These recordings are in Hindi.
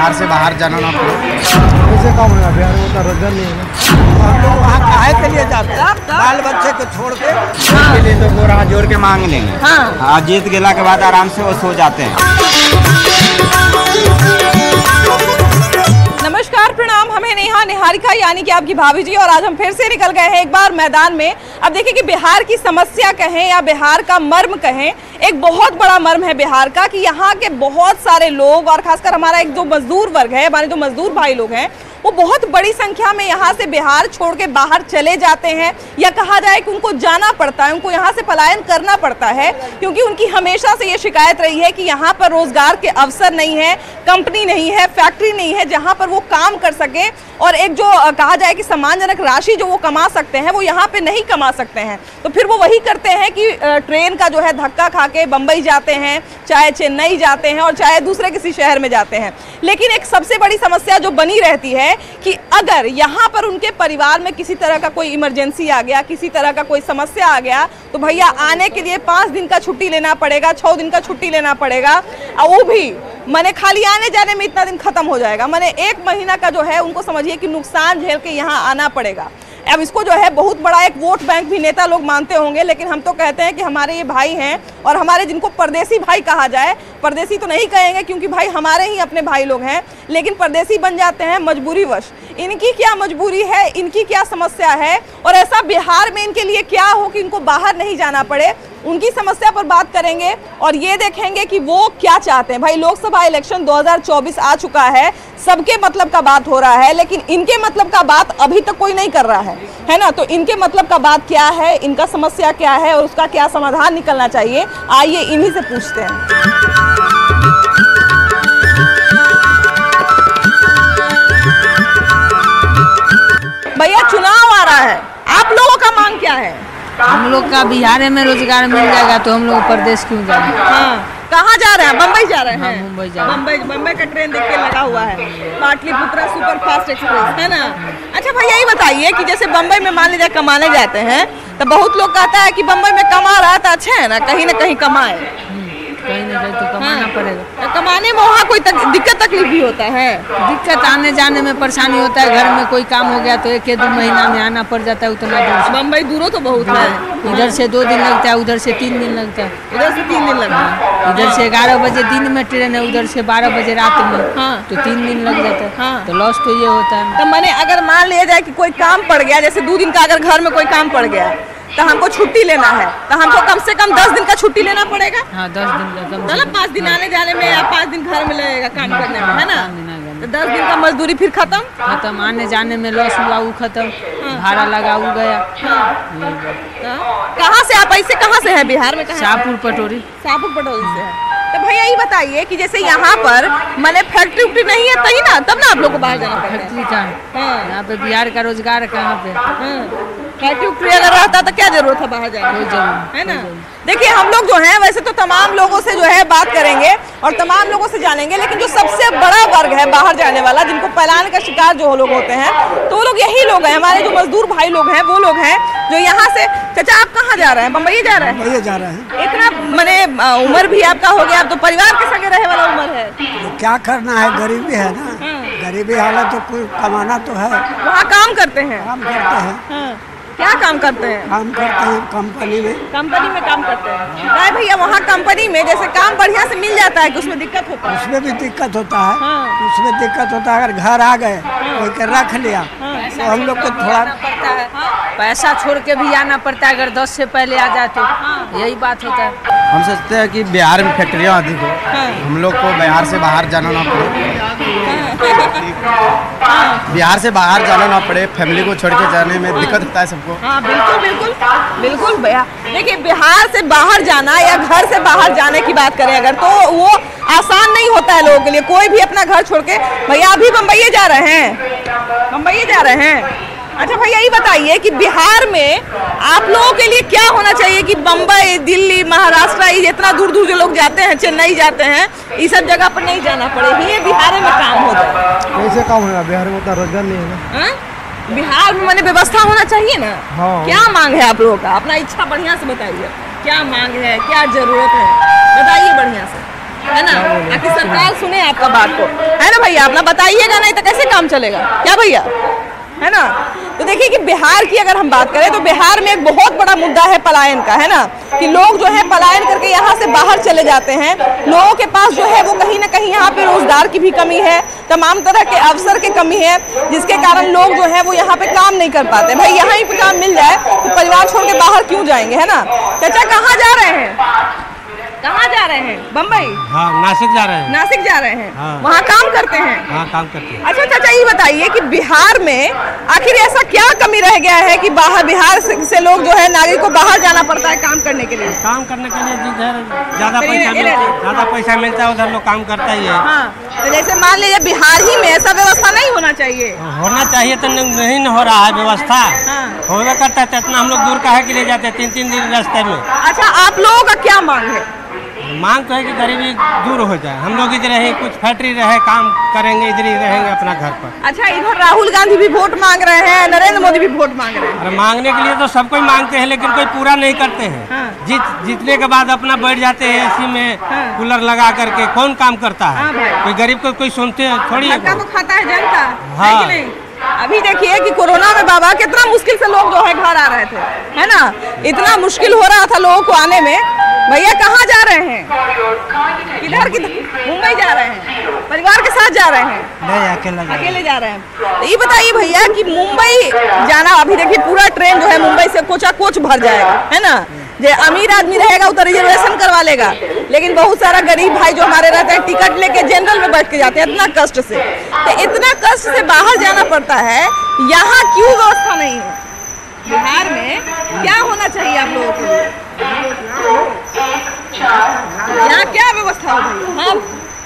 बिहार से बाहर जाना ना पड़े। कैसे काम है बिहार में? तो रोजगार नहीं है ना। हम लोग वहाँ काहे के लिए जाते हैं? बाल बच्चे को छोड़ के इसके लिए तो गोरा हाथ जोड़ के मांग लेंगे। हाँ, जीत गेला के बाद आराम से वो सो जाते हैं। नमस्कार, प्रणाम। हमें नेहा निहारिका यानी कि आपकी भाभी जी, और आज हम फिर से निकल गए हैं एक बार मैदान में। अब देखिए कि बिहार की समस्या कहें या बिहार का मर्म कहें, एक बहुत बड़ा मर्म है बिहार का कि यहाँ के बहुत सारे लोग और खासकर हमारा एक जो मजदूर वर्ग है, हमारे जो मजदूर भाई लोग हैं, वो बहुत बड़ी संख्या में यहाँ से बिहार छोड़ के बाहर चले जाते हैं, या कहा जाए कि उनको जाना पड़ता है, उनको यहाँ से पलायन करना पड़ता है, क्योंकि उनकी हमेशा से ये शिकायत रही है कि यहाँ पर रोजगार के अवसर नहीं है, कंपनी नहीं है, फैक्ट्री नहीं है जहाँ पर वो काम कर सकें, और एक जो कहा जाए कि सम्मानजनक राशि जो वो कमा सकते हैं वो यहाँ पे नहीं कमा सकते हैं। तो फिर वो वही करते हैं कि ट्रेन का जो है धक्का खा के बम्बई जाते हैं, चाहे चेन्नई जाते हैं और चाहे दूसरे किसी शहर में जाते हैं। लेकिन एक सबसे बड़ी समस्या जो बनी रहती है कि अगर यहाँ पर उनके परिवार में किसी तरह का कोई इमरजेंसी आ गया, किसी तरह का कोई समस्या आ गया, तो भैया आने के लिए 5 दिन का छुट्टी लेना पड़ेगा, 6 दिन का छुट्टी लेना पड़ेगा, और वो भी मैंने खाली आने जाने में इतना दिन खत्म हो जाएगा। मैंने 1 महीना का जो है उनको समझिए कि नुकसान झेल के यहाँ आना पड़ेगा। अब इसको जो है बहुत बड़ा एक वोट बैंक भी नेता लोग मानते होंगे, लेकिन हम तो कहते हैं कि हमारे ये भाई हैं, और हमारे जिनको परदेसी भाई कहा जाए, परदेसी तो नहीं कहेंगे क्योंकि भाई हमारे ही अपने भाई लोग हैं, लेकिन परदेसी बन जाते हैं मजबूरीवश। इनकी क्या मजबूरी है, इनकी क्या समस्या है, और ऐसा बिहार में इनके लिए क्या हो कि इनको बाहर नहीं जाना पड़े, उनकी समस्या पर बात करेंगे और ये देखेंगे कि वो क्या चाहते हैं। भाई लोकसभा इलेक्शन 2024 आ चुका है, सबके मतलब का बात हो रहा है, लेकिन इनके मतलब का बात अभी तक कोई नहीं कर रहा है ना। तो इनके मतलब का बात क्या है, इनका समस्या क्या है और उसका क्या समाधान निकलना चाहिए, आइए इन्हीं से पूछते हैं। भैया चुनाव आ रहा है, आप लोगों का मांग क्या है? हम लोग का बिहार में रोजगार मिल जाएगा तो हम लोग प्रदेश क्यों जाए? हाँ, कहाँ जा रहे हैं? बम्बई जा रहे हैं। हाँ, मुंबई जा रहे हैं। बम्बई का ट्रेन देख के लगा हुआ है, पाटलिपुत्रा सुपर फास्ट एक्सप्रेस, है ना। अच्छा भैया ये बताइए कि जैसे बम्बई में मान लीजिए कमाने जाते हैं, तो बहुत लोग कहता है कि बम्बई में कमा रहा था, अच्छा है ना कहीं कमाए, कहीं ना कहीं तो कमाना पड़ेगा। तो कमाने में वहाँ कोई दिक्कत तकलीफ भी होता है? दिक्कत आने जाने में परेशानी होता है, घर में कोई काम हो गया तो 1-2 महीना में आना पड़ जाता है, उतना दूर से। बम्बई दूरों तो बहुत है, इधर से 2 दिन लगता है, उधर से 3 दिन लगता है। इधर से 3 दिन लगता है। इधर से 11 बजे दिन में ट्रेन है, उधर से 12 बजे रात में। हाँ। तो 3 दिन लग जाता है। हाँ। तो लॉस तो ये होता है। तो मैंने अगर मान लिया जाए कि कोई काम पड़ गया, जैसे 2 दिन का अगर घर में कोई काम पड़ गया तो हमको छुट्टी लेना है, तो हमको कम से कम 10 दिन का छुट्टी लेना पड़ेगा। हाँ, 10 दिन का कम से मतलब 5 दिन आने जाने में या 5 दिन घर में लगेगा काम करने में, है ना। तो 10 दिन का मजदूरी फिर खत्म, आने जाने में लॉस हुआ वो खत्म, भाड़ा लगा वो गया। कहाँ से आप ऐसे कहाँ से हैं बिहार में? शाहपुर पटोरी। शाहपुर पटोरी से है। तो भैया ये बताइए कि जैसे यहाँ पर मैंने फैक्ट्री उक्ट्री नहीं है तभी ना, तब ना आप लोग को बाहर जाना पड़ता है। फैक्ट्री कहाँ? यहाँ पे बिहार का रोजगार कहाँ पे? फैक्ट्री उक्ट्री अगर रहता तो क्या जरूरत है बाहर जाने की, है ना। देखिए हम लोग जो हैं वैसे तो तमाम लोगों से जो है बात करेंगे और तमाम लोगों से जानेंगे, लेकिन जो सबसे बड़ा वर्ग है बाहर जाने वाला, जिनको पलायन का शिकार जो लोग होते हैं, तो वो लोग यही लोग हैं, हमारे जो मजदूर भाई लोग हैं, वो लोग हैं जो यहाँ से। चाचा आप कहाँ जा रहे हैं? बम्बई जा रहे हैं? बम्बई जा रहे हैं। इतना मैंने उम्र भी आपका हो गया, अब तो परिवार के संगे रहे वाला उम्र है, तो क्या करना है, गरीबी है ना। गरीबी हालत तो कोई कमाना तो है। वहाँ काम करते हैं? काम करते हैं। क्या काम करते हैं? काम करते हैं कंपनी में। कंपनी में काम करते हैं। काय भैया वहाँ कंपनी में जैसे काम बढ़िया से मिल जाता है कि उसमें दिक्कत होता है? उसमें भी दिक्कत होता है। हाँ। उसमें दिक्कत होता है, अगर घर आ गए कोई के रख लिया तो हम लोग को थोड़ा पड़ता है, पैसा छोड़ के भी आना पड़ता है, अगर 10 से पहले आ जाए तो यही बात होता है। हम सोचते हैं कि बिहार में फैक्ट्रियाँ अधिक हो, हम लोग को बिहार से बाहर जाना ना पड़े, बिहार से बाहर जाना ना पड़े, फैमिली को छोड़ के जाने में दिक्कत होता है सबको। हाँ बिल्कुल बिल्कुल बिल्कुल भैया। देखिए बिहार से बाहर जाना या घर से बाहर जाने की बात करें अगर, तो वो आसान नहीं होता है लोगों के लिए। कोई भी अपना घर छोड़ के, भैया अभी बम्बई जा रहे हैं? बम्बई जा रहे हैं। अच्छा भैया ये बताइए कि बिहार में आप लोगों के लिए क्या होना चाहिए कि बम्बई, दिल्ली, महाराष्ट्र, ये जितना दूर दूर जो लोग जाते हैं, चेन्नई जाते हैं, इस सब जगह पर नहीं जाना पड़े, ये बिहार में काम हो जाए? कैसे काम है बिहार में? तो रोजगार नहीं है ना। बिहार में मैंने व्यवस्था होना चाहिए ना। हाँ। क्या मांग है आप लोगों का? अपना इच्छा बढ़िया से बताइए, क्या मांग है, क्या जरूरत है, बताइए बढ़िया से। है ना, ताकि सरकार सुने आपका बात को, है ना भैया? अपना बताइएगा, नहीं तो कैसे काम चलेगा, क्या भैया, है ना? तो देखिए कि बिहार की अगर हम बात करें तो बिहार में एक बहुत बड़ा मुद्दा है पलायन का, है ना, कि लोग जो है पलायन करके यहाँ से बाहर चले जाते हैं। लोगों के पास जो है वो कहीं ना कहीं यहाँ पे रोजगार की भी कमी है, तमाम तरह के अवसर की कमी है, जिसके कारण लोग जो है वो यहाँ पे काम नहीं कर पाते। भाई यहाँ ही पे काम मिल जाए तो परिवार छोड़ के बाहर क्यों जाएंगे, है ना? चाचा कहाँ जा रहे हैं? कहाँ जा रहे हैं? बम्बई? हाँ, नासिक जा रहे हैं। नासिक जा रहे हैं। हाँ। वहाँ काम करते हैं? हाँ, काम करते हैं। अच्छा चाचा, ये बताइए कि बिहार में आखिर ऐसा क्या कमी रह गया है कि बाहर बिहार से लोग जो है नागरिक को बाहर जाना पड़ता है काम करने के लिए? काम करने के लिए जिधर ज्यादा पैसा मिलता है उधर लोग काम करता ही है। हाँ, तो जैसे मान लीजिए बिहार ही में ऐसा व्यवस्था नहीं होना चाहिए। होना चाहिए तो नहीं हो रहा है व्यवस्था। हाँ। होगा करता है, इतना हम लोग दूर काहे के लिए जाते हैं 3-3 दिन रास्ते में। अच्छा, आप लोगों का क्या मांग है? मांग तो है कि गरीबी दूर हो जाए, हम लोग इधर रहे, कुछ फैक्ट्री रहे, काम करेंगे, इधर ही रहेंगे अपना घर पर। अच्छा, इधर राहुल गांधी भी वोट मांग रहे हैं, नरेंद्र मोदी भी वोट मांग रहे हैं। अरे मांगने के लिए तो सब कोई मांगते हैं, लेकिन कोई पूरा नहीं करते हैं। हाँ। जीतने के बाद अपना बैठ जाते हैं एसी में, हाँ। कूलर लगा करके, कौन काम करता है? हाँ भाई। कोई गरीब को कोई सुनते हैं थोड़ी है? धक्का तो खाता है जनता, हाँ। है कि नहीं? अभी देखिए कि कोरोना में बाबा कितना मुश्किल से लोग जो है घर आ रहे थे, है ना, इतना मुश्किल हो रहा था लोगों को आने में। भैया कहाँ जा रहे हैं? किधर मुंबई जा रहे हैं? परिवार के साथ जा रहे हैं? नहीं, अकेले जा रहे हैं। तो ये बताइए भैया कि मुंबई जाना, अभी देखिए पूरा ट्रेन जो है मुंबई से कोचा कोच भर जाएगा, है ना। जो अमीर आदमी रहेगा वो तो रिजर्वेशन करवा लेगा, लेकिन बहुत सारा गरीब भाई जो हमारे रहते हैं टिकट लेके जनरल में बैठ के जाते हैं इतना कष्ट से। तो इतना कष्ट से बाहर जाना पड़ता है, यहाँ क्यों व्यवस्था नहीं है? बिहार में क्या होना चाहिए आप लोगों के लिए? यहाँ क्या व्यवस्था हो भैया? हाँ,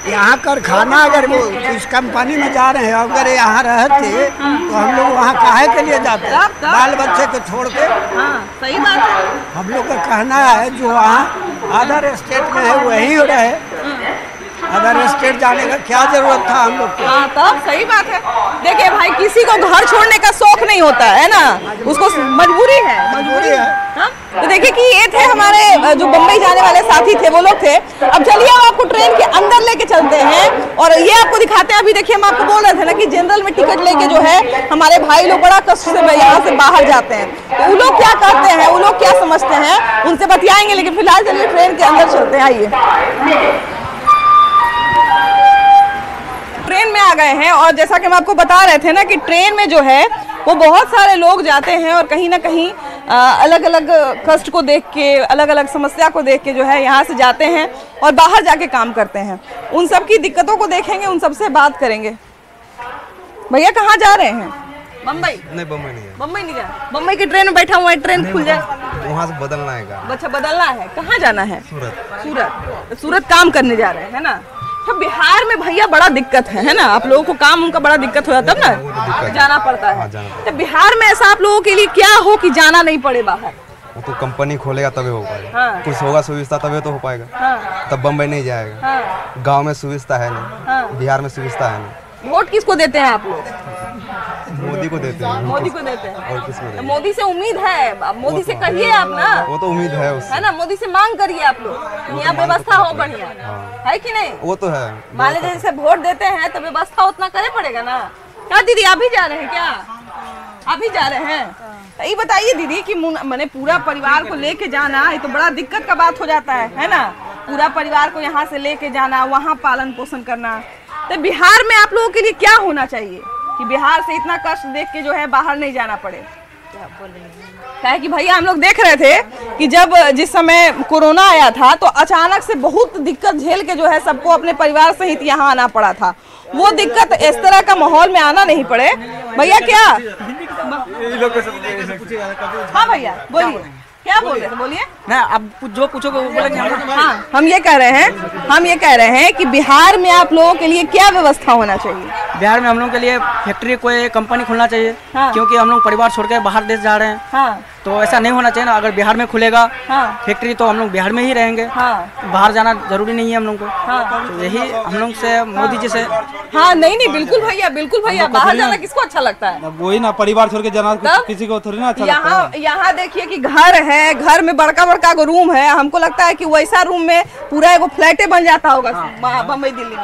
यहाँ कारखाना अगर वो इस कंपनी में जा रहे हैं, अगर यहाँ रहते तो हम लोग वहाँ काहे के लिए जाते? तब? बाल बच्चे को छोड़ के। हाँ, सही बात है। हम लोग का कहना है जो वहाँ अदर स्टेट में है वही रहे, अदर स्टेट जाने का क्या जरूरत था हम लोग को? हाँ, तब सही बात है। देखिए भाई, किसी को घर छोड़ने का शौक नहीं होता है ना, उसको मजबूरी है। हाँ? तो देखिए कि ये थे हमारे जो बम्बई जाने वाले साथी थे, वो लोग थे। अब चलिए हम आपको ट्रेन के अंदर लेके चलते हैं और ये आपको दिखाते हैं। अभी देखिए हम आपको बोल रहे थे ना कि जनरल में टिकट लेके जो है हमारे भाई लोग बड़ा कष्ट से यहाँ से बाहर जाते हैं। तो वो लोग क्या करते हैं, वो लोग क्या समझते हैं, उनसे बतियाएंगे। लेकिन फिलहाल चलिए ट्रेन के अंदर चलते हैं। आइए, ट्रेन में आ गए हैं और जैसा कि हम आपको बता रहे थे ना कि ट्रेन में जो है वो बहुत सारे लोग जाते हैं और कहीं ना कहीं अलग अलग कष्ट को देख के, अलग अलग समस्या को देख के जो है यहाँ से जाते हैं और बाहर जाके काम करते हैं। उन सब की दिक्कतों को देखेंगे, उन सब से बात करेंगे। भैया कहाँ जा रहे हैं? बम्बई? नहीं, बम्बई नहीं है। बम्बई नहीं जा, बम्बई की ट्रेन में बैठा हुआ है, ट्रेन खुल जाए वहाँ से बदलना है। अच्छा, बदलना है। कहाँ जाना है? सूरत। सूरत काम करने जा रहे हैं, है ना। तो बिहार में भैया बड़ा दिक्कत है ना, आप लोगों को काम उनका बड़ा दिक्कत हो जाता है ना, जाना पड़ता है। तो बिहार में ऐसा आप लोगों के लिए क्या हो कि जाना नहीं पड़े बाहर? वो तो कंपनी खोलेगा तभी हो पाएगा। हाँ। कुछ होगा सुविधा तभी तो हो पाएगा। हाँ। तब बम्बई नहीं जाएगा। हाँ। गांव में सुविधा है नहीं। हाँ। बिहार में सुविधा है नहीं। वोट किसको देते हैं आप लोग? मोदी को देते हैं। मोदी को देते हैं। और किसको देते हैं? मोदी से उम्मीद है, अब मोदी से कहिए आप ना। वो तो उम्मीद है उससे। है ना, मोदी से मांग करिए आप लोग, यहाँ व्यवस्था हो बढ़िया, है कि नहीं? वो तो है। मान लीजिए जैसे वोट देते हैं तो व्यवस्था उतना करे पड़ेगा ना। क्या दीदी, आप भी जा रहे हैं क्या? आप भी जा रहे हैं? तो ये बताइए दीदी कि मैंने पूरा परिवार को लेके जाना, ये तो बड़ा दिक्कत का बात हो जाता है ना। पूरा परिवार को यहाँ से लेके जाना, वहाँ पालन पोषण करना। तो बिहार में आप लोगों के लिए क्या होना चाहिए कि बिहार से इतना कष्ट देख के जो है बाहर नहीं जाना पड़े? क्या है कि भैया हम लोग देख रहे थे कि जिस समय कोरोना आया था तो अचानक से बहुत दिक्कत झेल के जो है सबको अपने परिवार सहित यहाँ आना पड़ा था। वो दिक्कत इस तरह का माहौल में आना नहीं पड़े। भैया क्या? हाँ भैया बोलिए, क्या बोल रहे थे, बोलिए ना। अब जो पूछोगे वो बोलेंगे हम। हाँ, हम ये कह रहे हैं कि बिहार में आप लोगों के लिए क्या व्यवस्था होना चाहिए? बिहार में हम लोग के लिए फैक्ट्री, कोई कंपनी खोलना चाहिए। हाँ। क्योंकि हम लोग परिवार छोड़ के बाहर देश जा रहे हैं। हाँ। तो ऐसा नहीं होना चाहिए ना। अगर बिहार में खुलेगा फैक्ट्री तो हम लोग बिहार में ही रहेंगे, बाहर जाना जरूरी नहीं है हम लोग को। तो यही हम लोग से मोदी जी से। हाँ नहीं बिल्कुल भैया, बिल्कुल भैया, बाहर जाना किसको अच्छा लगता है? वही ना, परिवार छोड़ के जाना किसी को थोड़ी ना अच्छा लगता है। यहाँ देखिए कि घर है, घर में बड़का बड़का रूम है, हमको लगता है कि वैसा रूम में पूरा एगो फ्लैटे बन जाता होगा बम्बई दिल्ली में।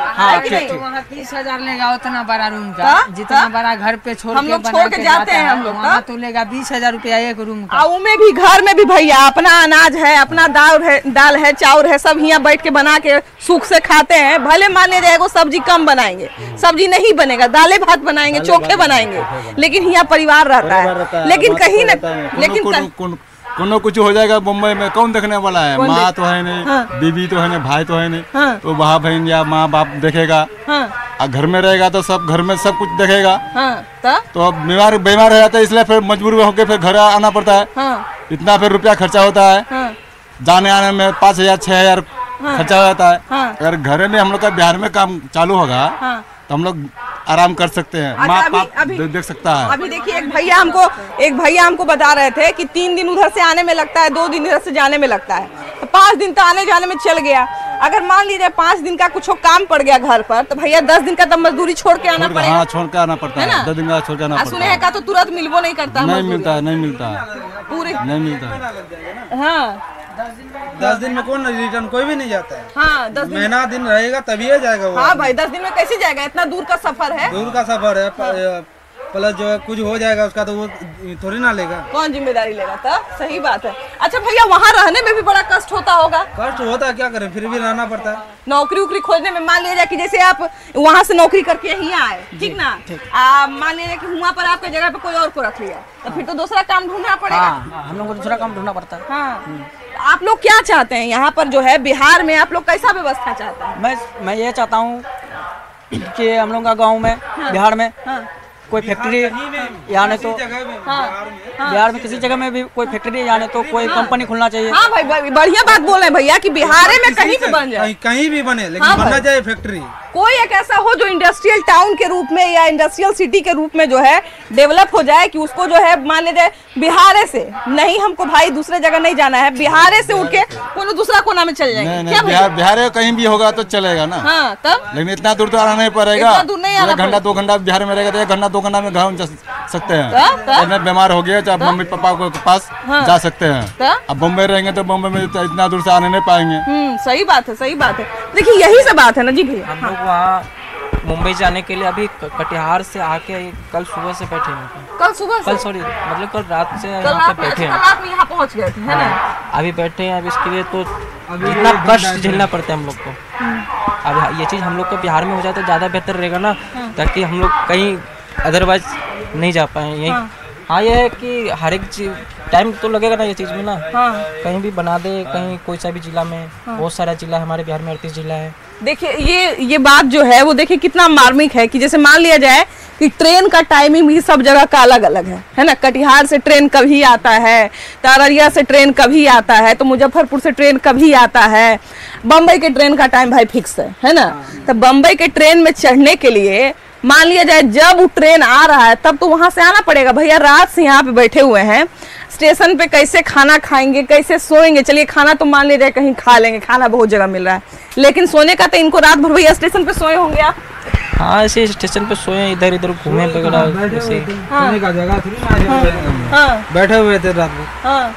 वहाँ 30,000 लेगा उतना बड़ा रूम का, जितना बड़ा घर पे हम लोग छोड़ के जाते हैं, हम लोग वहाँ तो लेगा 20,000 रुपया एक रूम का। में भी घर में भी भैया अपना अनाज है, अपना दाल है, चाउर है, सब यहाँ बैठ के बना के सुख से खाते हैं। भले मान लीजिए एगो सब्जी कम बनाएंगे, सब्जी नहीं बनेगा, दालें भात बनाएंगे, चोखे बनाएंगे, लेकिन यहाँ परिवार रहता है। लेकिन कहीं न लेकिन कोनो कुछ हो जाएगा मुंबई में, कौन देखने वाला है? माँ तो है नहीं, बीबी तो है नहीं, भाई तो है नहीं, तो भाई बहन या माँ बाप देखेगा। घर में रहेगा तो सब घर में सब कुछ देखेगा। तो अब बीमार हो जाता है, इसलिए फिर मजबूर होकर फिर घर आना पड़ता है। इतना फिर रुपया खर्चा होता है, जाने आने में 5,000 6,000 खर्चा हो जाता है। अगर घर में हम लोग का बिहार में काम चालू होगा तो हम लोग आराम कर सकते हैं, माँ बाप देख सकता है। अभी देखिए एक भैया हमको बता रहे थे कि 3 दिन उधर से आने में लगता है, 2 दिन इधर से जाने में लगता है, तो 5 दिन तो आने जाने में चल गया। अगर मान लीजिए 5 दिन का कुछ काम पड़ गया घर पर, तो भैया 10 दिन का तो मजदूरी छोड़ के आना पड़ेगा। हाँ, छोड़ के आना पड़ता है, 10 दिन का छोड़ के आना पड़ता है। सुने का तो तुरंत मिलबो नहीं करता, नहीं मिलता है पूरे नहीं मिलता है। हाँ 10 दिन में कौन रिटर्न, कोई भी नहीं जाता है। हाँ 10 महीना दिन रहेगा तभी जाएगा वो। हाँ भाई 10 दिन में कैसे जाएगा? इतना दूर का सफर है, प्लस जो है कुछ हो जाएगा उसका तो वो थोड़ी ना लेगा, कौन जिम्मेदारी लेगा? तो सही बात है। अच्छा भैया वहाँ रहने में भी बड़ा कष्ट होता होगा? कष्ट होता है, क्या करें, फिर भी रहना पड़ता है। नौकरी उकरी खोजने में मान लीजिए कि जैसे आप वहाँ से नौकरी करके यहीं आए, ठीक ना, मान लीजिए कि वहाँ पर आपके जगह पे कोई और को रख लिया, तो फिर तो दूसरा काम ढूंढना पड़ेगा। हम लोग को दूसरा काम ढूंढना पड़ता है। हाँ आप लोग क्या चाहते हैं यहाँ पर जो है बिहार में, आप लोग कैसा व्यवस्था चाहते हैं? मैं ये चाहता हूँ कि हम लोग का गाँव में बिहार में कोई फैक्ट्री या नहीं तो बिहार में किसी जगह में भी कोई फैक्ट्री या नहीं तो कोई कंपनी खुलना चाहिए। हाँ भाई बढ़िया बात बोल रहे हैं भैया कि बिहार में कहीं पे बन जाए, कहीं भी बने, लेकिन बनना चाहिए फैक्ट्री। कोई एक ऐसा हो जो इंडस्ट्रियल टाउन के रूप में या इंडस्ट्रियल सिटी के रूप में जो है डेवलप हो जाए, कि उसको जो है मान लीजिए बिहार से नहीं, हमको भाई दूसरे जगह नहीं जाना है, बिहार से उठ के कोई दूसरा कोना में चल जाएंगे। बिहार कहीं भी होगा तो चलेगा ना। हाँ तब, लेकिन इतना दूर तो आना नहीं पड़ेगा। 1 घंटा 2 घंटा बिहार में रहेगा तो 1 घंटा 2 घंटा में गाँव जा सकते हैं। बीमार हो गया चाहे मम्मी पापा के पास जा सकते हैं। अब बम्बई रहेंगे तो बम्बई में इतना दूर से आने नहीं पाएंगे। सही बात है, सही बात है। देखिए यही सब बात है ना जी भैया। हम लोग वहाँ मुंबई जाने के लिए अभी कटिहार से आके कल सुबह से बैठे हैं। कल सुबह कल सॉरी मतलब कल रात से यहाँ पे बैठे हैं। रात में यहाँ पहुँच गए थे, है ना? अभी बैठे हैं। अब इसके लिए तो इतना कष्ट झेलना पड़ता है हम लोग को। अब ये चीज़ हम लोग को बिहार में हो जाए तो ज़्यादा बेहतर रहेगा ना, ताकि हम लोग कहीं अदरवाइज नहीं जा पाए यही। हाँ ये है कि हर एक चीज टाइम तो लगेगा ना ये चीज़ में ना। कहीं भी बना दे, कहीं कोई सा भी जिला में, बहुत सारा जिला है हमारे बिहार में, 38 जिला है। देखिए ये बात जो है वो देखिए कितना मार्मिक है कि जैसे मान लिया जाए कि ट्रेन का टाइमिंग भी सब जगह का अलग अलग है ना। कटिहार से ट्रेन कभी आता है, अररिया से ट्रेन कभी आता है, तो मुजफ्फरपुर से ट्रेन कभी आता है। बम्बई के ट्रेन का टाइम भाई फिक्स है ना। तो बम्बई के ट्रेन में चढ़ने के लिए मान लिया जाए जब वो ट्रेन आ रहा है तब तो वहां से आना पड़ेगा। भैया रात से यहाँ पे बैठे हुए हैं स्टेशन पे, कैसे खाना खाएंगे, कैसे सोएंगे? चलिए खाना तो मान लीजिए कहीं खा लेंगे, खाना बहुत जगह मिल रहा है, लेकिन सोने का तो इनको रात भर भैया स्टेशन पे सोए होंगे आप। हाँ ऐसे स्टेशन पे सोए, इधर इधर घूमे वगैरह, बैठे हुए थे रात में। हाँ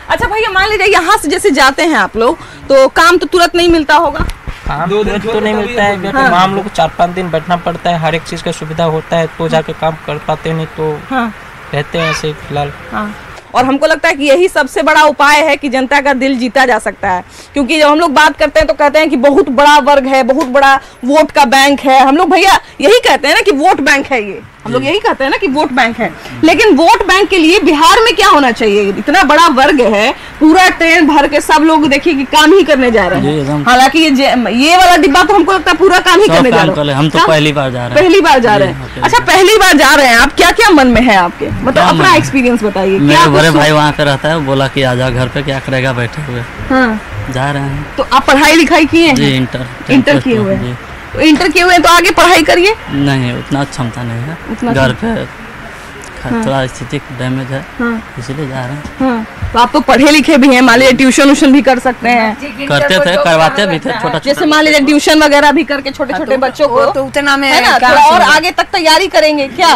अच्छा भैया मान लीजिए यहाँ से जैसे जाते हैं आप लोग तो काम तो तुरंत नहीं मिलता होगा? काम तो नहीं मिलता है, वहाँ हम लोग को 4-5 दिन बैठना पड़ता है। हर एक चीज़ का सुविधा होता है तो जाके काम कर पाते हैं, नहीं तो रहते हैं ऐसे फिलहाल। और हमको लगता है कि यही सबसे बड़ा उपाय है कि जनता का दिल जीता जा सकता है, क्योंकि जब हम लोग बात करते हैं तो कहते हैं कि बहुत बड़ा वर्ग है, बहुत बड़ा वोट का बैंक है। हम लोग भैया यही कहते हैं ना कि वोट बैंक है, ये हम लोग यही कहते हैं ना कि वोट बैंक है। लेकिन वोट बैंक के लिए बिहार में क्या होना चाहिए? इतना बड़ा वर्ग है, पूरा ट्रेन भर के सब लोग देखिए कि काम ही करने जा रहे हैं। हालांकि ये वाला डिब्बा तो हमको लगता है पूरा काम ही करने जा रहे हैं। हम तो पहली बार जा रहे हैं। पहली बार जा रहे हैं? अच्छा पहली बार जा रहे हैं आप, क्या क्या मन में है आपके, मतलब अपना एक्सपीरियंस बताइए। मेरे बड़े भाई वहाँ पे रहता है, बोला कि आजा घर पे, क्या करेगा बैठे हुए। जा रहे हैं। तो आप पढ़ाई लिखाई किए हैं? जी इंटर किए हुए हैं। तो इंटर किए हुए हैं तो आगे पढ़ाई करिए। नहीं उतना क्षमता नहीं है, घर पे थोड़ा स्थिति डैमेज है, इसलिए जा रहे हैं। तो आप तो पढ़े लिखे भी हैं, मान लीजिए ट्यूशन उशन भी कर सकते हैं। करते थे, करवाते भी थे छोटा, जैसे मान लीजिए ट्यूशन वगैरह भी करके छोटे छोटे बच्चों को, तो उतना में है ना, थोड़ा और आगे तक तैयारी करेंगे क्या?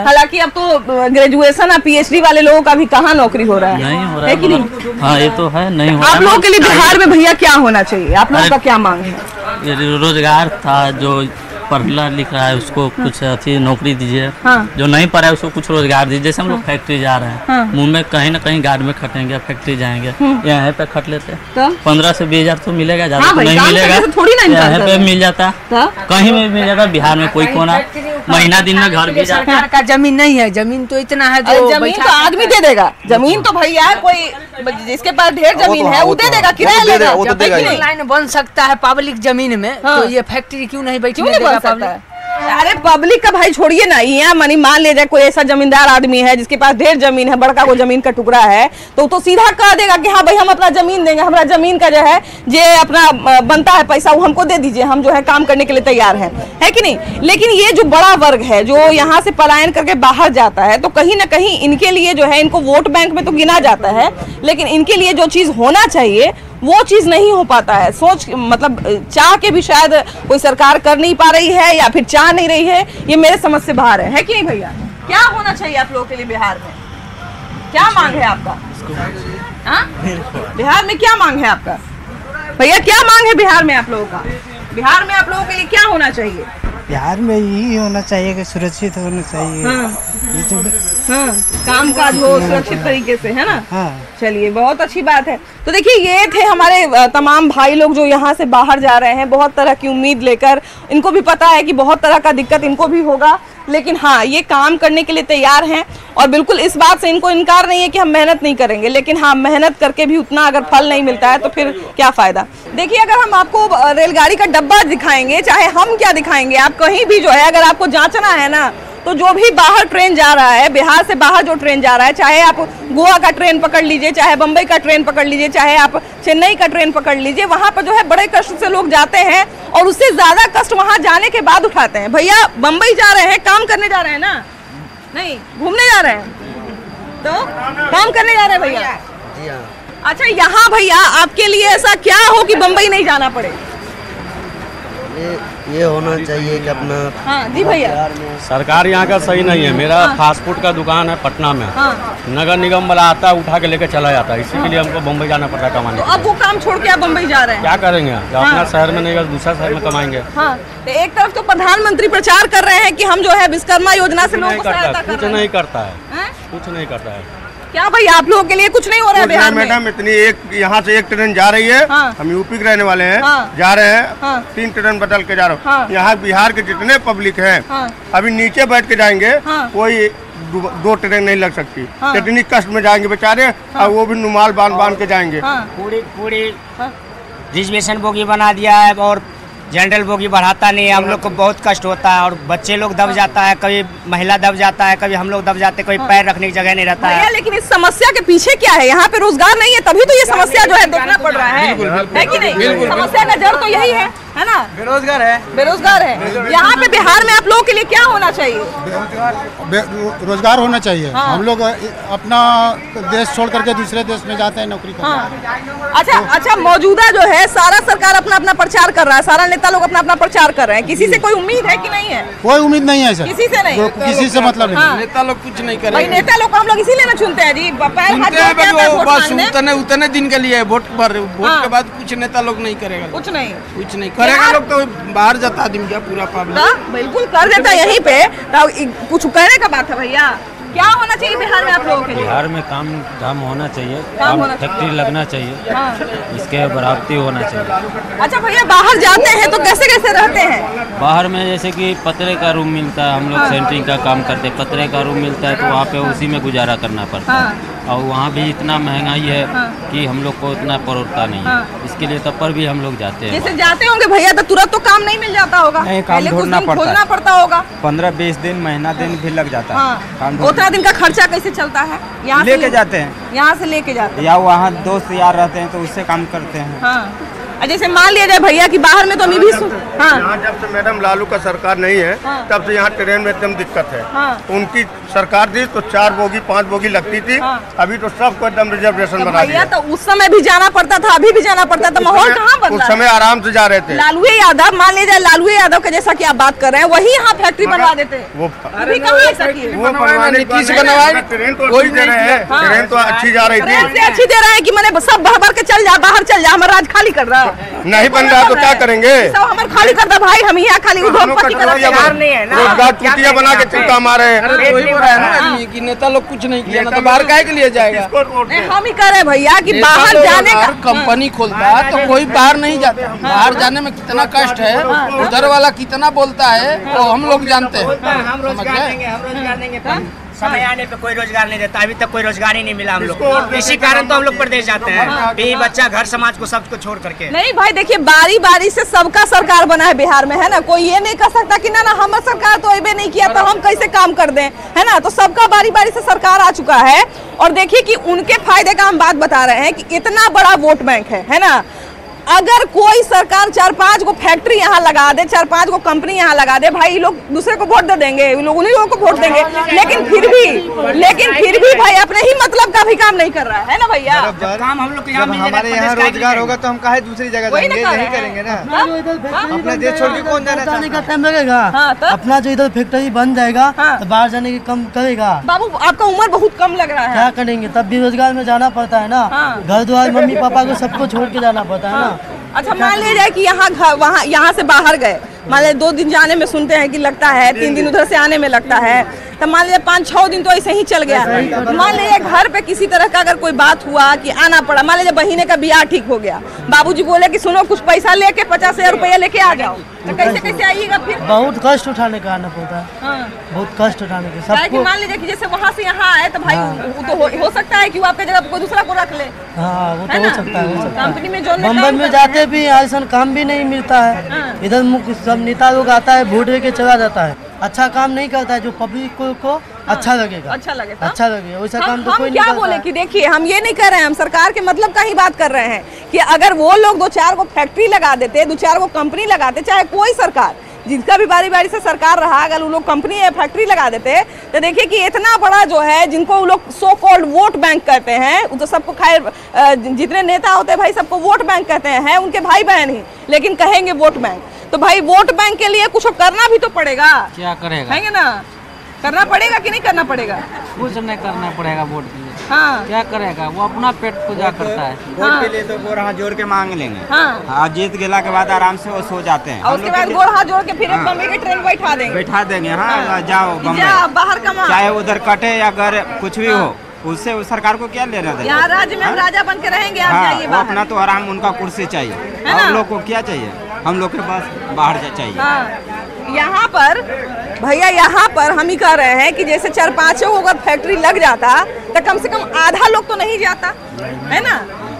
हालांकि अब तो ग्रेजुएशन और PhD वाले लोगों का भी कहाँ नौकरी हो रहा है, नहीं हो रहा है कि नहीं? हाँ ये तो है, नहीं हो रहा। आप लोगों के लिए बिहार में भैया क्या होना चाहिए, आप लोगों का क्या मांग है? रोजगार था, जो पढ़ा लिख रहा है उसको कुछ अच्छी नौकरी दीजिए, जो नहीं पढ़ा है उसको कुछ रोजगार दीजिए। जैसे हम लोग फैक्ट्री जा रहे हैं, मुंह में कहीं ना कहीं गार्ड में खटेंगे, फैक्ट्री जाएंगे, यहाँ पे खट लेते हैं, 15 से 20 हजार तो मिलेगा, ज्यादा तो नहीं मिलेगा, यहाँ पे मिल जाता, कहीं में मिल जाता। बिहार में कोई कोना महीना दिन में घर भी जाता। सरकार का जमीन नहीं है, जमीन तो इतना है जो जमीन तो आदमी दे देगा, जमीन तो भैया कोई जिसके पास ढेर जमीन है वो दे देगा, किराया लेगा। लाइन बन सकता है पब्लिक जमीन में, तो ये फैक्ट्री क्यों नहीं बैठने देगा पब्लिक? अरे पब्लिक का भाई छोड़िए ना, ये मनी मान ले जाए कोई ऐसा जमींदार आदमी है जिसके पास ढेर जमीन है, बड़का को जमीन का टुकड़ा है, तो सीधा कह देगा कि हाँ भाई हम अपना जमीन देंगे, हमारा जमीन का जो है जे अपना बनता है पैसा वो हमको दे दीजिए, हम जो है काम करने के लिए तैयार है कि नहीं? लेकिन ये जो बड़ा वर्ग है जो यहाँ से पलायन करके बाहर जाता है, तो कहीं ना कहीं इनके लिए जो है, इनको वोट बैंक में तो गिना जाता है, लेकिन इनके लिए जो चीज होना चाहिए वो चीज नहीं हो पाता है। सोच मतलब चाह के भी शायद कोई सरकार कर नहीं पा रही है, या फिर चाह नहीं रही है, ये मेरे समझ से बाहर है कि नहीं भैया? क्या होना चाहिए आप लोगों के लिए बिहार में? क्या मांग है आपका? बिहार में क्या मांग है आपका भैया? क्या मांग है बिहार में आप लोगों का? बिहार में आप लोगों के लिए क्या होना चाहिए? बिहार में यही होना चाहिए कि सुरक्षित होना चाहिए, ये तो काम काज हो सुरक्षित तरीके से, है ना? चलिए बहुत अच्छी बात है। तो देखिए ये थे हमारे तमाम भाई लोग जो यहाँ से बाहर जा रहे हैं, बहुत तरह की उम्मीद लेकर। इनको भी पता है कि बहुत तरह का दिक्कत इनको भी होगा, लेकिन हाँ ये काम करने के लिए तैयार हैं, और बिल्कुल इस बात से इनको इनकार नहीं है कि हम मेहनत नहीं करेंगे, लेकिन हाँ मेहनत करके भी उतना अगर फल नहीं मिलता है तो फिर क्या फ़ायदा। देखिए अगर हम आपको रेलगाड़ी का डब्बा दिखाएंगे, चाहे हम क्या दिखाएंगे, आप कहीं भी जो है अगर आपको जांचना है ना, तो जो भी बाहर ट्रेन जा रहा है, बिहार से बाहर जो ट्रेन जा रहा है, चाहे आप गोवा का ट्रेन पकड़ लीजिए, चाहे बम्बई का ट्रेन पकड़ लीजिए, चाहे आप चेन्नई का ट्रेन पकड़ लीजिए, वहाँ पर जो है बड़े कष्ट से लोग जाते हैं, और उससे ज़्यादा कष्ट वहाँ जाने के बाद उठाते हैं। भैया बम्बई जा रहे हैं, काम करने जा रहे हैं ना, नहीं घूमने जा रहे हैं, तो काम करने जा रहे हैं भैया। अच्छा यहाँ भैया आपके लिए ऐसा क्या हो कि बम्बई नहीं जाना पड़े? ये होना चाहिए कि अपना जी भैया सरकार यहाँ का सही नहीं है। मेरा फास्ट फूड का दुकान है पटना में, नगर निगम वाला आता है उठा के लेके चला जाता है, इसी के लिए हमको बम्बई जाना पड़ता है कमाने। तो अब वो काम छोड़ के आप बम्बई जा रहे हैं, क्या करेंगे? जब अपना शहर में नहीं दूसरा शहर में कमाएंगे। तो एक तरफ तो प्रधानमंत्री प्रचार कर रहे हैं कि हम जो है विश्वकर्मा योजना से लोगों को सहायता कर रहे हैं, कुछ नहीं करता है, कुछ नहीं करता है। क्या भाई आप लोगों के लिए कुछ नहीं हो रहा है बिहार में? मैडम इतनी एक यहाँ से एक ट्रेन जा रही है, हम यूपी के रहने वाले हैं, जा रहे हैं, 3 ट्रेन बदल के जा रहे हैं। यहाँ बिहार के जितने पब्लिक हैं अभी नीचे बैठ के जाएंगे, कोई 2 ट्रेन नहीं लग सकती, कितनी कष्ट में जाएंगे बेचारे, और वो भी नुमाल बांध के जाएंगे। पूरी रिजर्वेशन बोगी बना दिया है और जनरल बोगी बढ़ाता नहीं है, हम लोग को बहुत कष्ट होता है, और बच्चे लोग दब जाता है, कभी महिला दब जाता है, कभी हम लोग दब जाते हैं, कोई पैर रखने की जगह नहीं रहता है। लेकिन इस समस्या के पीछे क्या है? यहाँ पे रोजगार नहीं है, तभी तो ये समस्या जो है देखना पड़ रहा है कि नहीं? समस्या का जड़ तो यही है ना? बेरोजगार है। यहाँ पे बिहार में आप लोगों के लिए क्या होना चाहिए? रोजगार होना चाहिए। हम लोग अपना देश छोड़ करके दूसरे देश में जाते हैं नौकरी करने। अच्छा मौजूदा जो है सारा सरकार अपना अपना प्रचार कर रहा है, सारा नेता लोग अपना अपना प्रचार कर रहे हैं, किसी से कोई उम्मीद है कि नहीं है? कोई उम्मीद नहीं है सर, किसी से नहीं, किसी से मतलब नहीं। नेता लोग कुछ नहीं करेंगे। नेता लोग हम लोग इसीलिए ना चुनते हैं जी, उतने दिन के लिए वोट के बाद कुछ नेता लोग नहीं करेगा, कुछ नहीं करेगा लोग, तो बाहर जाता आदमी क्या पूरा पब्लिक बिल्कुल कर देता यहीं पे। तो कुछ कहने का बात है भैया, क्या होना चाहिए बिहार में आप लोगों के लिए? बिहार में काम धाम होना चाहिए, काम फैक्ट्री लगना चाहिए, इसके बराबरी होना चाहिए। अच्छा भैया बाहर जाते हैं तो कैसे कैसे रहते हैं? बाहर में जैसे कि पतरे का रूम मिलता है, हम लोग सेंटरिंग का काम करते हैं, पतरे का रूम मिलता है तो वहाँ पे उसी में गुजारा करना पड़ता है, और वहाँ भी इतना महंगाई है कि हम लोग को इतना परोसता नहीं है, इसके लिए तब पर भी हम लोग जाते हैं। जैसे जाते होंगे भैया तो तुरंत तो काम नहीं मिल जाता होगा, काम ढूंढना पड़ता होगा, 15-20 दिन महीना दिन भी लग जाता है। उतना दिन का खर्चा कैसे चलता है? लेके जाते हैं, यहाँ से लेके जाते हैं, या वहाँ दोस्त यार रहते हैं तो उससे काम करते हैं। जैसे मान लिया जाए भैया कि बाहर में तो अभी भी हाँ, जब से मैडम लालू का सरकार नहीं है तब से यहाँ ट्रेन में एकदम दिक्कत है। उनकी सरकार थी तो 4 बोगी 5 बोगी लगती थी, अभी तो सबको एकदम रिजर्वेशन बना दिया। तो उस समय भी जाना पड़ता था, अभी भी जाना पड़ता था, माहौल कहाँ बदला? उस समय आराम से जा रहे थे। लालू यादव, मान लीजिए लालू यादव का जैसा कि आप बात कर रहे हैं, वही यहाँ फैक्ट्री बनवा देते। वो अभी कहाँ ऐसा किए? ट्रेन तो अच्छी दे रहे हैं, ट्रेन तो अच्छी जा रही थी, अच्छी दे रहे हैं कि मैंने सब भर के चल जा, बाहर चल जा, हमारा राज खाली कर रहा नहीं बन रहा तो क्या करेंगे? सब हमारे खाली कर दो भाई, हम यहाँ खाली उद्योगपति रोजगार कुटिया बना के चिंता हमारे कि नेता लोग कुछ नहीं किया ना, तो बाहर काहे के लिए जाएगा? हम ही कह रहे भैया कि बाहर जाने का कंपनी खोलता है तो कोई बाहर नहीं जाता। बाहर जाने में कितना कष्ट है, उधर वाला कितना बोलता है तो हम लोग जानते हैं। समय आने पे कोई रोजगार नहीं देता, अभी तक कोई रोजगार ही नहीं मिला हम लोग को। इसी कारण तो हम लोग प्रदेश जाते हैं, बीवी बच्चा घर समाज को सबको छोड़ करके। नहीं भाई देखिए, बारी बारी से सबका सरकार बना है बिहार में, है ना। कोई ये नहीं कह सकता कि ना हमारा सरकार तो अबे नहीं किया तो हम कैसे काम कर दें, है ना। तो सबका बारी बारी से सरकार आ चुका है। और देखिए कि उनके फायदे का हम बात बता रहे हैं कि इतना बड़ा वोट बैंक है ना। अगर कोई सरकार 4-5 को फैक्ट्री यहाँ लगा दे, 4-5 को कंपनी यहाँ लगा दे, भाई लोग दूसरे को वोट दे देंगे, लोग उन्हीं लोगों को वोट देंगे। लेकिन फिर भी भाई अपने ही मतलब का भी काम नहीं कर रहा है ना भैया। काम हम लोग हमारे यहाँ रोजगार होगा तो हम काहे दूसरी जगह जाएंगे? नहीं करेंगे ना, अपना देश छोड़ के कौन जाना का टाइम लगेगा। अपना जो इधर फैक्ट्री बन जाएगा तो बाहर जाने की कम करेगा। बाबू आपका उम्र बहुत कम लग रहा है, क्या करेंगे? तब भी रोजगार में जाना पड़ता है ना, घर द्वार मम्मी पापा को सबको छोड़ के जाना पड़ता है ना। अच्छा मान लीजिए जाए कि यहाँ से बाहर गए, मान लीजिए 2 दिन जाने में सुनते हैं कि लगता है, 3 दिन उधर से आने में लगता है, तो मान लीजिए 5-6 दिन तो ऐसे ही चल गया। मान लीजिए घर पे किसी तरह का अगर कोई बात हुआ कि आना पड़ा, मान लीजिए बहिने का ब्याह ठीक हो गया, बाबूजी बोले कि सुनो कुछ पैसा लेके 50,000 रुपया लेके आ जाओ, तो कैसे आइएगा फिर? बहुत कष्ट उठाने का आना पड़ता है, बहुत कष्ट उठाने के सबको। मान लीजिए कि जैसे वहाँ से यहाँ आए तो भाई तो हो सकता है कि वो आपके जगह कोई दूसरा को रख ले। हाँ वो तो हो सकता है। कंपनी में जो बम्बई में जाते भी ऐसा काम भी नहीं मिलता है। इधर सब नेता लोग आता है, वोट दे के चला जाता है, अच्छा काम नहीं करता है जो पब्लिक को अच्छा लगेगा, अच्छा लगेगा वैसा काम तो कोई नहीं करता। क्या बोले कि देखिए हम ये नहीं कर रहे हैं, हम सरकार के मतलब का ही बात कर रहे हैं कि अगर वो लोग 2-4 को फैक्ट्री लगा देते, 2-4 को कंपनी लगाते, चाहे कोई सरकार जिनका भी बारी बारी से सरकार रहा, अगर वो लोग कंपनी या फैक्ट्री लगा देते तो देखिए कि इतना बड़ा जो है जिनको वो लोग सो कॉल्ड वोट बैंक कहते हैं, वो तो सबको खैर जितने नेता होते हैं भाई सबको वोट बैंक कहते हैं, उनके भाई बहन ही, लेकिन कहेंगे वोट बैंक। तो भाई वोट बैंक के लिए कुछ करना भी तो पड़ेगा, क्या करेगा? है ना, करना पड़ेगा कि नहीं करना पड़ेगा? कुछ नहीं करना पड़ेगा वोट के लिए। हाँ क्या करेगा वो, अपना पेट पूजा करता है। वोट के लिए तो गोर हाथ जोड़ के मांग लेंगे, हाँ जीत गेला के बाद आराम से वो सो जाते हैं। और उसके बाद गोर हाथ जोड़ के फिर बम्बई की ट्रेन बैठा देंगे, हाँ जाओ बम्बई, बाहर कमा, चाहे उधर कटे या अगर कुछ भी हो, उससे सरकार को क्या लेना था? यहाँ राज्य में हम राजा बन के रहेंगे, आप जाइए बाहर। अपना तो आराम, उनका कुर्सी चाहिए, हम लोग को क्या चाहिए? हम लोग के पास बाहर चाहिए। यहाँ पर भैया, यहाँ पर हम ही कह रहे हैं कि जैसे 4-5 अगर फैक्ट्री लग जाता तो कम से कम आधा लोग तो नहीं जाता, है ना,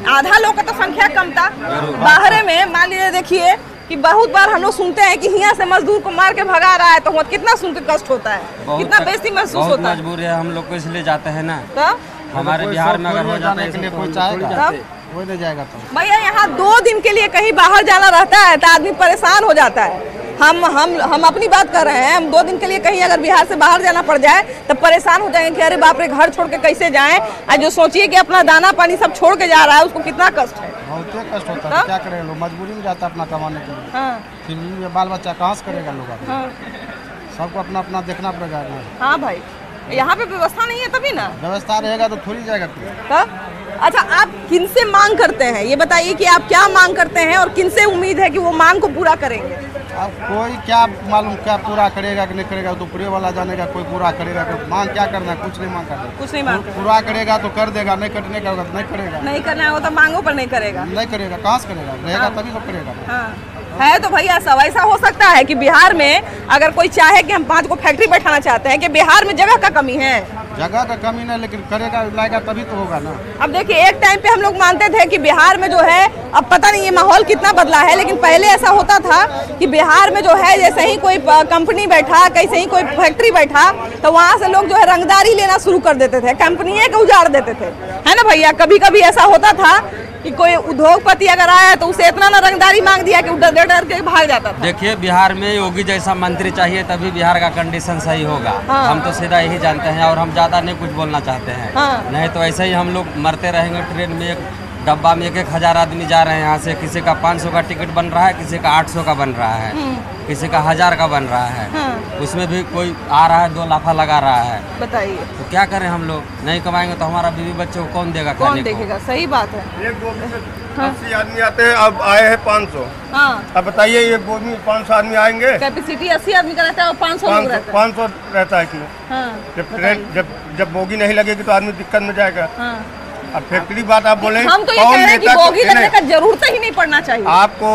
आधा लोग का तो संख्या कम था। बाहर में मान लीजिए देखिए कि बहुत बार हम लोग सुनते हैं कि यहाँ से मजदूर को मार के भगा रहा है, तो कितना सुन के कष्ट होता है, कितना बेइज्जती महसूस होता है। मजबूर है हम लोग को, इसलिए जाते हैं ना। तो हमारे बिहार में अगर हो जाने के लिए कोई चाहेगा वो नहीं जाएगा तो भैया यहाँ 2 दिन के लिए कहीं बाहर जाना रहता है तो आदमी परेशान हो जाता है। हम अपनी बात कर रहे हैं, हम 2 दिन के लिए कहीं अगर बिहार से बाहर जाना पड़ जाए तो परेशान हो जाएंगे कि अरे बाप रे घर छोड़ के कैसे जाएं। आज जो सोचिए कि अपना दाना पानी सब छोड़ के जा रहा है, उसको कितना कष्ट है, बहुत कष्ट होता है। क्या करें, लोग मजबूरी में जाता है अपना कमाने के लिए। फिर भी बाल बच्चा कहाँ से करेगा लोग, सबको अपना अपना देखना पड़ेगा। हाँ भाई, यहाँ पे व्यवस्था नहीं है तभी ना, व्यवस्था रहेगा तो थोड़ी जाएगा। अच्छा आप किनसे मांग करते हैं ये बताइए कि आप क्या मांग करते हैं और किनसे उम्मीद है कि वो मांग को पूरा करेंगे? अब कोई क्या मालूम क्या पूरा करेगा कि नहीं करेगा, तो पूरे वाला जानेगा। कोई पूरा करेगा तो मांग क्या करना है, कुछ नहीं मांग करना, कुछ नहीं मांग, पूरा करेगा तो कर देगा, नहीं करने का नहीं करेगा, नहीं करना है तो मांगों पर नहीं करेगा, नहीं करेगा कहाँ से करेगा, रहेगा तभी तो करेगा। है तो भैया सब ऐसा हो सकता है कि बिहार में अगर कोई चाहे कि हम 5 को फैक्ट्री बैठाना चाहते हैं कि बिहार में जगह का कमी है, जगह का कमी नहीं, लेकिन करेगा लाएगा तभी तो होगा ना। अब देखिए एक टाइम पे हम लोग मानते थे कि बिहार में जो है, अब पता नहीं ये माहौल कितना बदला है, लेकिन पहले ऐसा होता था कि बिहार में जो है जैसे ही कोई कंपनी बैठा, कैसे ही कोई फैक्ट्री बैठा तो वहाँ से लोग जो है रंगदारी लेना शुरू कर देते थे, कंपनी को उजाड़ देते थे, है ना भैया। कभी कभी ऐसा होता था कि कोई उद्योगपति अगर आया तो उसे इतना ना रंगदारी मांग दिया कि डर डर के भाग जाता था। देखिए बिहार में योगी जैसा मंत्री चाहिए तभी बिहार का कंडीशन सही होगा। हम तो सीधा यही जानते हैं और हम ज़्यादा नहीं कुछ बोलना चाहते हैं। नहीं तो ऐसे ही हम लोग मरते रहेंगे। ट्रेन में एक डब्बा में 1,000 आदमी जा रहे हैं यहाँ से, किसी का 500 का टिकट बन रहा है, किसी का 800 का बन रहा है, किसी का 1000 का बन रहा है। उसमें भी कोई आ रहा है 2 लाफा लगा रहा है। बताइए तो क्या करें हम लोग? नहीं कमाएंगे तो हमारा बीवी बच्चे को कौन देगा? कौन देखेगा? सही बात है। 80 आदमी आते हैं, अब आए हैं 500। अब बताइए ये बोगी 500 आदमी आएंगे? कैपेसिटी 80 आदमी का रहता है और 500 लोग रहता है। 500 रहता है इसमें। जब बोगी नहीं लगेगी तो आदमी दिक्कत में जाएगा। अब फैक्ट्री बात आप बोले, हम तो ये कह रहे हैं कि बोगी लगने का जरूरत ही नहीं पड़ना चाहिए आपको।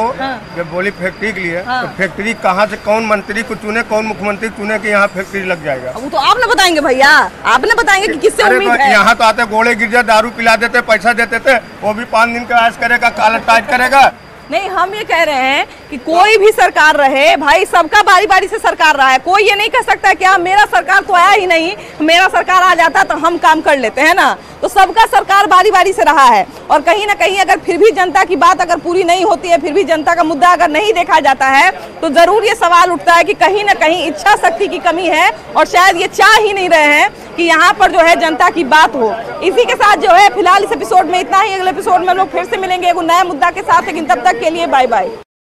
जब बोली फैक्ट्री के लिए तो फैक्ट्री कहाँ से, कौन मंत्री को चुने, कौन मुख्यमंत्री चुने कि यहाँ फैक्ट्री लग जाएगा? वो तो आपने बताएंगे भैया, आपने बताएंगे कि किससे उम्मीद है। यहाँ तो आते घोड़े गिर जाए, दारू पिला देते, पैसा देते थे, वो भी 5 दिन का ऐश करेगा, काला टाइट करेगा। नहीं, हम ये कह रहे हैं कि कोई भी सरकार रहे भाई, सबका बारी बारी से सरकार रहा है। कोई ये नहीं कह सकता कि हाँ मेरा सरकार तो आया ही नहीं, मेरा सरकार आ जाता तो हम काम कर लेते हैं ना। तो सबका सरकार बारी बारी से रहा है और कहीं ना कहीं अगर फिर भी जनता की बात अगर पूरी नहीं होती है, फिर भी जनता का मुद्दा अगर नहीं देखा जाता है तो जरूर ये सवाल उठता है कि कहीं ना कहीं इच्छा शक्ति की कमी है और शायद ये चाह ही नहीं रहे हैं कि यहाँ पर जो है जनता की बात हो। इसी के साथ जो है फिलहाल इस एपिसोड में इतना ही। अगले एपिसोड में हम लोग फिर से मिलेंगे एक नया मुद्दा के साथ, लेकिन तब तक के लिए बाय बाय।